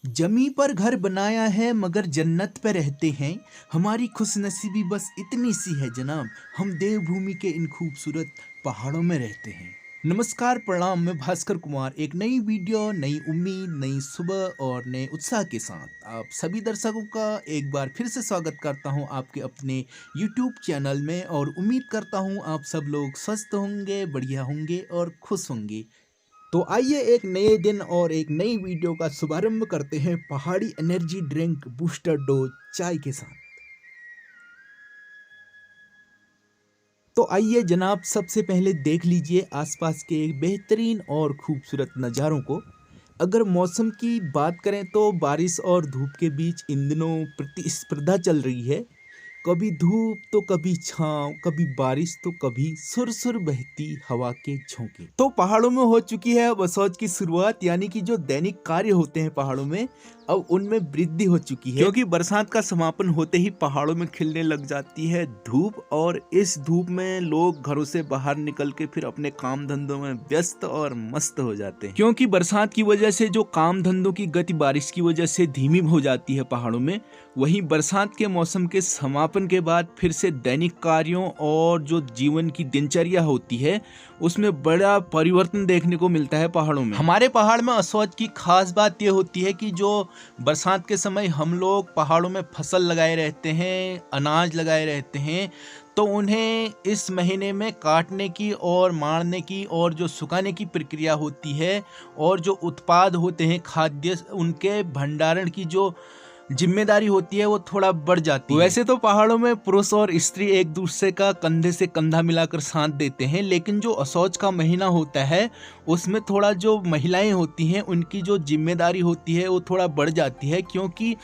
जमी पर घर बनाया है मगर जन्नत पे रहते हैं। हमारी खुशनसीबी बस इतनी सी है जनाब, हम देवभूमि के इन खूबसूरत पहाड़ों में रहते हैं। नमस्कार, प्रणाम। मैं भास्कर कुमार एक नई वीडियो, नई उम्मीद, नई सुबह और नए उत्साह के साथ आप सभी दर्शकों का एक बार फिर से स्वागत करता हूं आपके अपने YouTube चैनल में, और उम्मीद करता हूं आप सब लोग स्वस्थ होंगे, बढ़िया होंगे और खुश होंगे। तो आइए एक नए दिन और एक नई वीडियो का शुभारंभ करते हैं पहाड़ी एनर्जी ड्रिंक बूस्टर डोज चाय के साथ। तो आइए जनाब, सबसे पहले देख लीजिए आसपास के बेहतरीन और खूबसूरत नज़ारों को। अगर मौसम की बात करें तो बारिश और धूप के बीच इन दिनों प्रतिस्पर्धा चल रही है। कभी धूप तो कभी छांव, कभी बारिश तो कभी सुरसुर बहती हवा के झोंके। तो पहाड़ों में हो चुकी है अब असौज की शुरुआत, यानी कि जो दैनिक कार्य होते हैं पहाड़ों में, अब उनमें वृद्धि हो चुकी है, क्योंकि बरसात का समापन होते ही पहाड़ों में खिलने लग जाती है धूप। और इस धूप में लोग घरों से बाहर निकल के फिर अपने काम धंधों में व्यस्त और मस्त हो जाते हैं, क्योंकि बरसात की वजह से जो काम धंधों की गति बारिश की वजह से धीमी हो जाती है पहाड़ों में। वहीं बरसात के मौसम के समापन के बाद फिर से दैनिक कार्यों और जो जीवन की दिनचर्या होती है उसमें बड़ा परिवर्तन देखने को मिलता है पहाड़ों में। हमारे पहाड़ में असौज की खास बात यह होती है कि जो बरसात के समय हम लोग पहाड़ों में फसल लगाए रहते हैं, अनाज लगाए रहते हैं, तो उन्हें इस महीने में काटने की और मारने की और जो सुखाने की प्रक्रिया होती है, और जो उत्पाद होते हैं खाद्य, उनके भंडारण की जो जिम्मेदारी होती है वो थोड़ा बढ़ जाती है। वैसे तो पहाड़ों में पुरुष और स्त्री एक दूसरे का कंधे से कंधा मिलाकर साथ देते हैं, लेकिन जो असौज का महीना होता है उसमें थोड़ा जो महिलाएं होती हैं उनकी जो जिम्मेदारी होती है वो थोड़ा बढ़ जाती है, क्योंकि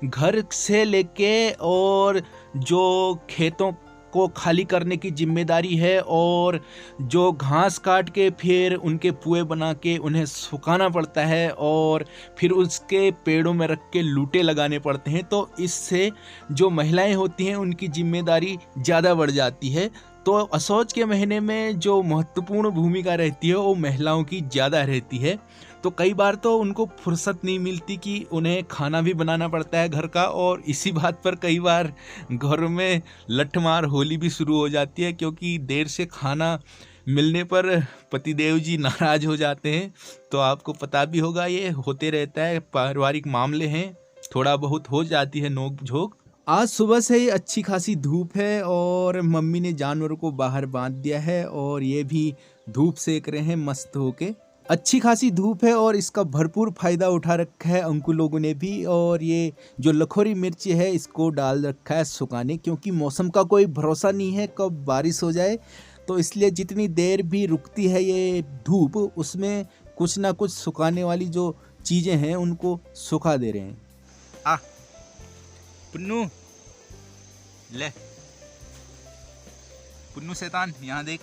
घर से लेके और जो खेतों को खाली करने की जिम्मेदारी है, और जो घास काट के फिर उनके पुए बना के उन्हें सुखाना पड़ता है, और फिर उसके पेड़ों में रख के लूटे लगाने पड़ते हैं। तो इससे जो महिलाएं होती हैं उनकी जिम्मेदारी ज़्यादा बढ़ जाती है। तो असौज के महीने में जो महत्वपूर्ण भूमिका रहती है वो महिलाओं की ज़्यादा रहती है। तो कई बार तो उनको फुर्सत नहीं मिलती कि उन्हें खाना भी बनाना पड़ता है घर का, और इसी बात पर कई बार घरों में लठमार होली भी शुरू हो जाती है, क्योंकि देर से खाना मिलने पर पतिदेव जी नाराज हो जाते हैं। तो आपको पता भी होगा, ये होते रहता है, पारिवारिक मामले हैं, थोड़ा बहुत हो जाती है नोक झोंक। आज सुबह से ही अच्छी खासी धूप है और मम्मी ने जानवरों को बाहर बांध दिया है, और ये भी धूप सेक रहे हैं मस्त होके। अच्छी खासी धूप है और इसका भरपूर फायदा उठा रखा है अंकुर लोगों ने भी। और ये जो लखोरी मिर्च है इसको डाल रखा है सुखाने, क्योंकि मौसम का कोई भरोसा नहीं है कब बारिश हो जाए। तो इसलिए जितनी देर भी रुकती है ये धूप, उसमें कुछ ना कुछ सुखाने वाली जो चीज़ें हैं उनको सुखा दे रहे हैं। आ पुन्नू, ले पुन्नू शैतान, यहाँ देख।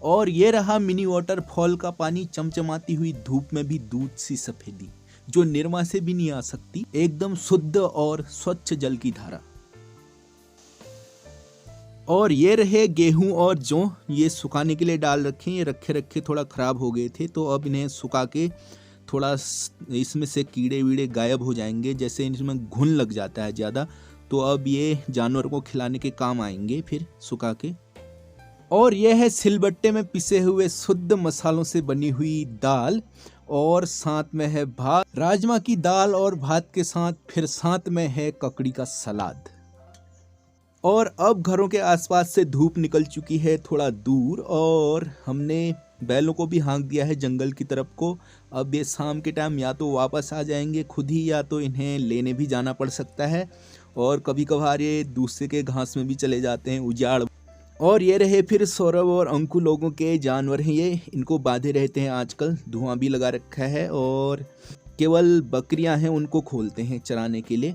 और ये रहा मिनी वाटरफॉल का पानी, चमचमाती हुई धूप में भी दूध सी सफेदी, जो निरमा से भी नहीं आ सकती, एकदम शुद्ध और स्वच्छ जल की धारा। और ये रहे गेहूं और जौ, ये सुखाने के लिए डाल रखे, ये रखे रखे थोड़ा खराब हो गए थे, तो अब इन्हें सुखा के थोड़ा इसमें से कीड़े वीड़े गायब हो जाएंगे, जैसे इसमें घुन लग जाता है ज़्यादा, तो अब ये जानवर को खिलाने के काम आएंगे फिर सुखा के। और यह है सिलबट्टे में पिसे हुए शुद्ध मसालों से बनी हुई दाल, और साथ में है भात, राजमा की दाल, और भात के साथ फिर साथ में है ककड़ी का सलाद। और अब घरों के आसपास से धूप निकल चुकी है थोड़ा दूर, और हमने बैलों को भी हाँक दिया है जंगल की तरफ को। अब ये शाम के टाइम या तो वापस आ जाएंगे खुद ही, या तो इन्हें लेने भी जाना पड़ सकता है, और कभी कभार ये दूसरे के घास में भी चले जाते हैं उजाड़। और ये रहे फिर सौरभ और अंकु लोगों के जानवर हैं ये, इनको बांधे रहते हैं आजकल, धुआं भी लगा रखा है, और केवल बकरियां हैं उनको खोलते हैं चराने के लिए,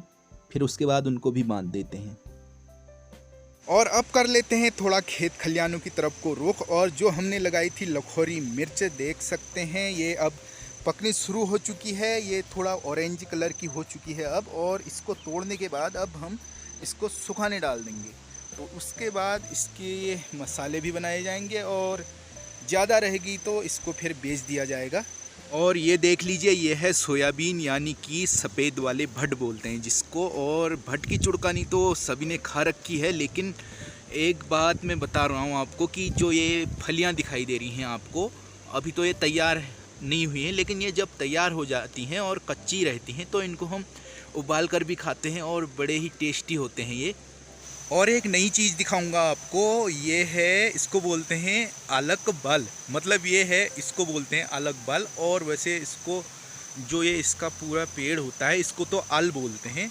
फिर उसके बाद उनको भी बांध देते हैं। और अब कर लेते हैं थोड़ा खेत खलियानों की तरफ को रुख, और जो हमने लगाई थी लखोरी मिर्च देख सकते हैं ये अब पकनी शुरू हो चुकी है, ये थोड़ा ऑरेंज कलर की हो चुकी है अब, और इसको तोड़ने के बाद अब हम इसको सुखाने डाल देंगे। तो उसके बाद इसके मसाले भी बनाए जाएंगे, और ज़्यादा रहेगी तो इसको फिर बेच दिया जाएगा। और ये देख लीजिए, ये है सोयाबीन, यानी कि सफ़ेद वाले भट बोलते हैं जिसको। और भट की चुड़कानी तो सभी ने खा रखी है, लेकिन एक बात मैं बता रहा हूँ आपको कि जो ये फलियाँ दिखाई दे रही हैं आपको, अभी तो ये तैयार नहीं हुई हैं, लेकिन ये जब तैयार हो जाती हैं और कच्ची रहती हैं तो इनको हम उबाल कर भी खाते हैं और बड़े ही टेस्टी होते हैं ये। और एक नई चीज़ दिखाऊंगा आपको, ये है, इसको बोलते हैं अलग बल, मतलब ये है, इसको बोलते हैं अलग बल। और वैसे इसको, जो ये इसका पूरा पेड़ होता है, इसको तो अल बोलते हैं,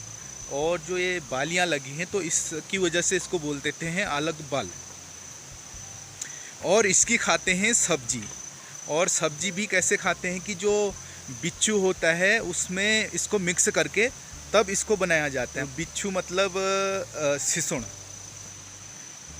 और जो ये बालियां लगी हैं तो इसकी वजह से इसको बोल देते हैं अलग बल। और इसकी खाते हैं सब्जी। और सब्जी भी कैसे खाते हैं कि जो बिच्छू होता है उसमें इसको मिक्स करके तब इसको बनाया जाता है। बिच्छू मतलब सिसुण।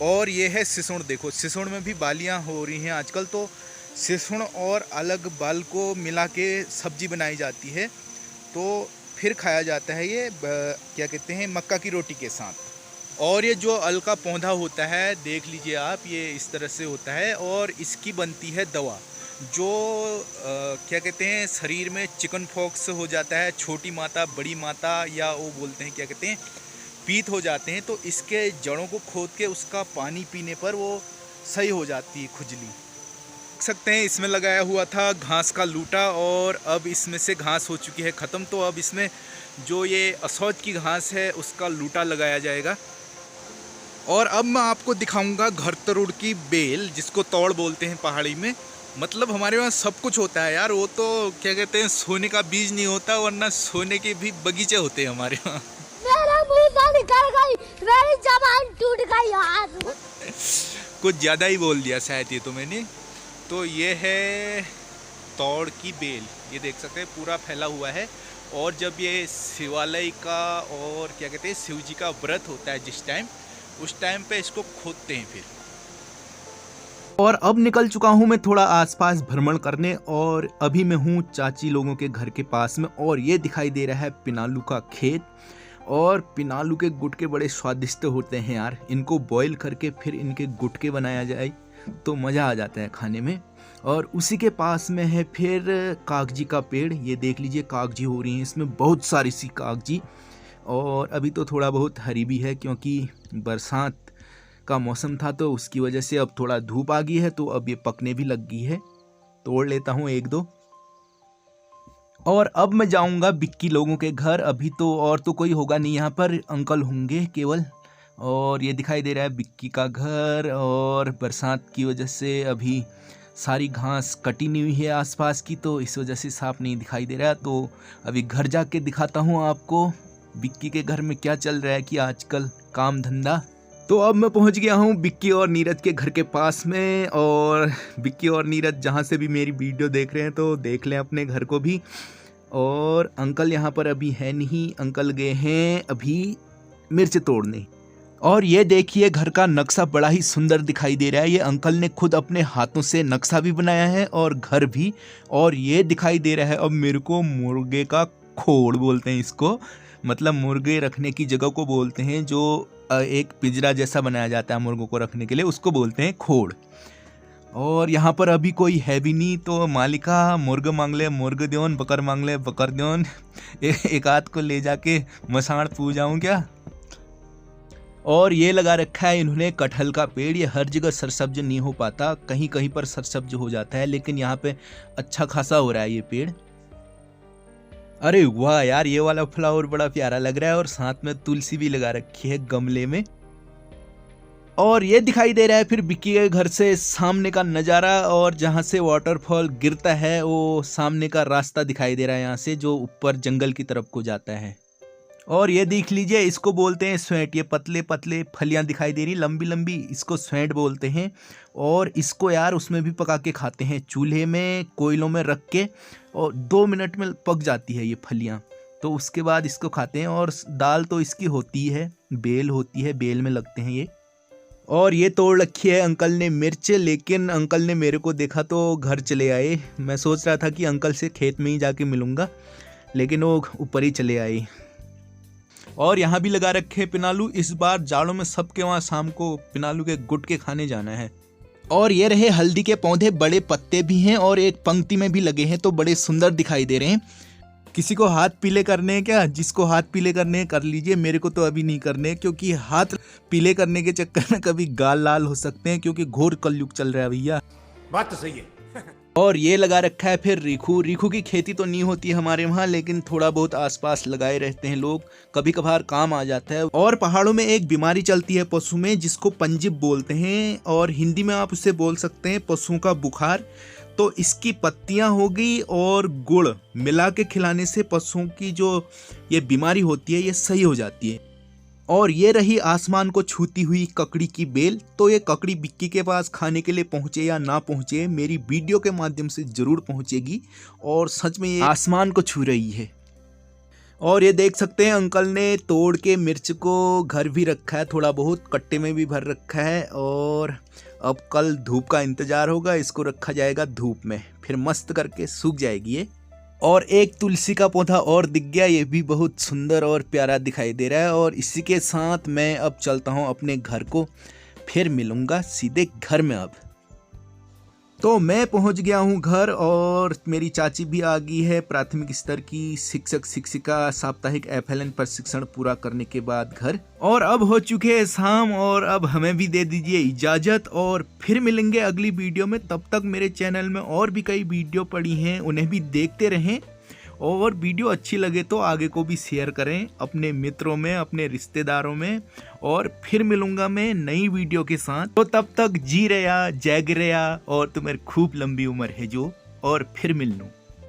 और ये है सिसुण, देखो सिसुण में भी बालियां हो रही हैं आजकल, तो सिसुण और अलग बाल को मिला के सब्जी बनाई जाती है, तो फिर खाया जाता है ये क्या कहते हैं, मक्का की रोटी के साथ। और ये जो अल का पौधा होता है, देख लीजिए आप, ये इस तरह से होता है और इसकी बनती है दवा। जो क्या कहते हैं, शरीर में चिकन पॉक्स हो जाता है, छोटी माता, बड़ी माता, या वो बोलते हैं क्या कहते हैं, पीत हो जाते हैं, तो इसके जड़ों को खोद के उसका पानी पीने पर वो सही हो जाती है खुजली। देख सकते हैं इसमें लगाया हुआ था घास का लूटा, और अब इसमें से घास हो चुकी है ख़त्म, तो अब इसमें जो ये असौज की घास है उसका लूटा लगाया जाएगा। और अब मैं आपको दिखाऊंगा घर तरुड़ की बेल, जिसको तौड़ बोलते हैं पहाड़ी में। मतलब हमारे वहाँ सब कुछ होता है यार, वो तो क्या कहते हैं, सोने का बीज नहीं होता, वरना सोने के भी बगीचे होते हैं हमारे वहाँ। मेरा मुंह से निकल गई, मेरी जबान टूट गई यार। कुछ ज़्यादा ही बोल दिया शायद ये तो मैंने। तो ये है तौड़ की बेल, ये देख सकते हैं पूरा फैला हुआ है। और जब ये शिवालय का और क्या कहते हैं, शिव जी का व्रत होता है जिस टाइम, उस टाइम पे इसको खोदते हैं फिर। और अब निकल चुका हूँ मैं थोड़ा आसपास भ्रमण करने, और अभी मैं हूँ चाची लोगों के घर के पास में। और ये दिखाई दे रहा है पिनालू का खेत। और पिनालू के गुटके बड़े स्वादिष्ट होते हैं यार, इनको बॉईल करके फिर इनके गुटके बनाया जाए तो मज़ा आ जाता है खाने में। और उसी के पास में है फिर कागजी का पेड़, ये देख लीजिए कागजी हो रही हैं इसमें बहुत सारी सी कागजी। और अभी तो थोड़ा बहुत हरी भी है क्योंकि बरसात का मौसम था, तो उसकी वजह से अब थोड़ा धूप आ गई है, तो अब ये पकने भी लग गई है। तोड़ लेता हूँ एक दो। और अब मैं जाऊंगा बिक्की लोगों के घर। अभी तो और तो कोई होगा नहीं यहाँ पर, अंकल होंगे केवल। और ये दिखाई दे रहा है बिक्की का घर, और बरसात की वजह से अभी सारी घास कटी नहीं हुई है आसपास की, तो इस वजह से साफ नहीं दिखाई दे रहा। तो अभी घर जाके दिखाता हूँ आपको बिक्की के घर में क्या चल रहा है कि आजकल काम धंधा। तो अब मैं पहुंच गया हूं बिक्की और नीरज के घर के पास में। और बिक्की और नीरज जहां से भी मेरी वीडियो देख रहे हैं तो देख लें अपने घर को भी। और अंकल यहां पर अभी है नहीं, अंकल गए हैं अभी मिर्च तोड़ने। और ये देखिए घर का नक्शा बड़ा ही सुंदर दिखाई दे रहा है। ये अंकल ने खुद अपने हाथों से नक्शा भी बनाया है और घर भी। और ये दिखाई दे रहा है अब मेरे को मुर्गे का खोड़ बोलते हैं इसको, मतलब मुर्गे रखने की जगह को बोलते हैं, जो एक पिंजरा जैसा बनाया जाता है मुर्गों को रखने के लिए, उसको बोलते हैं खोड़। और यहाँ पर अभी कोई है भी नहीं, तो मालिका मुर्ग मांग ले मुर्ग द्योन, बकर मांग ले बकर द्योन। एक आध को ले जाके मसाण पूजाऊं क्या। और ये लगा रखा है इन्होंने कटहल का पेड़। ये हर जगह सरसब्ज नहीं हो पाता, कहीं कहीं पर सरसब्ज हो जाता है, लेकिन यहाँ पे अच्छा खासा हो रहा है ये पेड़। अरे वाह यार, ये वाला फ्लावर बड़ा प्यारा लग रहा है, और साथ में तुलसी भी लगा रखी है गमले में। और ये दिखाई दे रहा है फिर बिक्की के घर से सामने का नज़ारा, और जहाँ से वाटरफॉल गिरता है वो सामने का रास्ता दिखाई दे रहा है यहाँ से, जो ऊपर जंगल की तरफ को जाता है। और ये देख लीजिए, इसको बोलते हैं स्वेंट। ये पतले पतले फलियां दिखाई दे रही लंबी लंबी, इसको स्वेंट बोलते हैं। और इसको यार उसमें भी पका के खाते हैं, चूल्हे में कोयलों में रख के, और 2 मिनट में पक जाती है ये फलियां। तो उसके बाद इसको खाते हैं। और दाल तो इसकी होती है, बेल होती है, बेल में लगते हैं ये। और ये तोड़ रखी है अंकल ने मिर्च, लेकिन अंकल ने मेरे को देखा तो घर चले आए। मैं सोच रहा था कि अंकल से खेत में ही जाके मिलूंगा, लेकिन वो ऊपर ही चले आए। और यहाँ भी लगा रखे पिनालू। इस बार जाड़ों में सबके वहाँ शाम को पिनालू के गुटके खाने जाना है। और ये रहे हल्दी के पौधे, बड़े पत्ते भी हैं और एक पंक्ति में भी लगे हैं तो बड़े सुंदर दिखाई दे रहे हैं। किसी को हाथ पीले करने हैं क्या? जिसको हाथ पीले करने हैं कर लीजिए, मेरे को तो अभी नहीं करने, क्योंकि हाथ पीले करने के चक्कर में कभी गाल लाल हो सकते हैं, क्योंकि घोर कलयुग चल रहा है भैया। बात तो सही है। और ये लगा रखा है फिर रीखू। रीखू की खेती तो नहीं होती है हमारे वहाँ, लेकिन थोड़ा बहुत आसपास लगाए रहते हैं लोग, कभी कभार काम आ जाता है। और पहाड़ों में एक बीमारी चलती है पशु में, जिसको पंजिब बोलते हैं, और हिंदी में आप उसे बोल सकते हैं पशुओं का बुखार। तो इसकी पत्तियां होगी और गुड़ मिला के खिलाने से पशुओं की जो ये बीमारी होती है ये सही हो जाती है। और ये रही आसमान को छूती हुई ककड़ी की बेल। तो ये ककड़ी बिक्की के पास खाने के लिए पहुंचे या ना पहुंचे, मेरी वीडियो के माध्यम से जरूर पहुंचेगी, और सच में ये आसमान को छू रही है। और ये देख सकते हैं अंकल ने तोड़ के मिर्च को घर भी रखा है, थोड़ा बहुत कट्टे में भी भर रखा है, और अब कल धूप का इंतजार होगा, इसको रखा जाएगा धूप में, फिर मस्त करके सूख जाएगी ये। और एक तुलसी का पौधा और दिख गया, ये भी बहुत सुंदर और प्यारा दिखाई दे रहा है। और इसी के साथ मैं अब चलता हूँ अपने घर को, फिर मिलूंगा सीधे घर में। अब तो मैं पहुंच गया हूं घर, और मेरी चाची भी आ गई है प्राथमिक स्तर की शिक्षक शिक्षिका साप्ताहिक FLN प्रशिक्षण पूरा करने के बाद घर। और अब हो चुके हैं शाम, और अब हमें भी दे दीजिए इजाज़त, और फिर मिलेंगे अगली वीडियो में। तब तक मेरे चैनल में और भी कई वीडियो पड़ी हैं, उन्हें भी देखते रहें, और वीडियो अच्छी लगे तो आगे को भी शेयर करें अपने मित्रों में, अपने रिश्तेदारों में। और फिर मिलूंगा मैं नई वीडियो के साथ। तो तब तक जी रहा, जैग रहा, और तुम्हें खूब लंबी उम्र है जो, और फिर मिलूं।